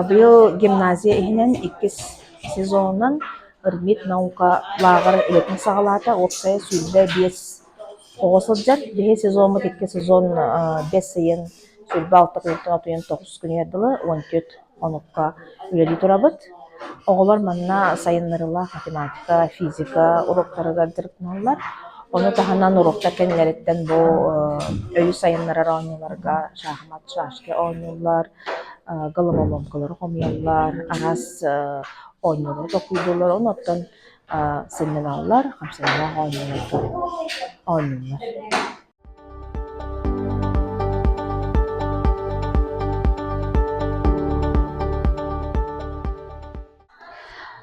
Быйыл гимназия иһинен иккис сезонунан ырмит наука лагар элетин сагалаата опсая сүлбэ биэс оҕосылдьар биһи сезонмут икки сезон бес сайын сүлбэ алта кыйыттан отуйан тоҕус күнүөрдылы уонтүөт онукка үлэлии турабыт. Оҕолор манна сайыннарыла математика, физика уроктарыгар дьырыкналлар. Onu таһынан уроктар кэннилэриттэн бу өйү сайыннарар оонньууларга шаахмат, шашки оонньууллар, галыма момкалары хомуяллар, арас оонньуулар токуйдулар, оноттон сымныналлар, хамсыналаах оонньууларга оонньуулар.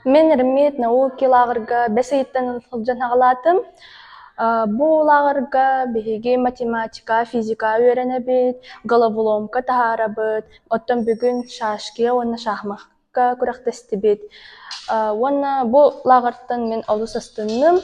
Мен ырмит науки лагырга бес айыттан сылдьан хагалаатым. Бу лагырга биһиги математика, физика үөрэнэбит, головоломка таһаарабыт, оттон бүгүн шашки уонна шахматка күрэхтэстибит. Уонна бу лагыртан мен олус астынным.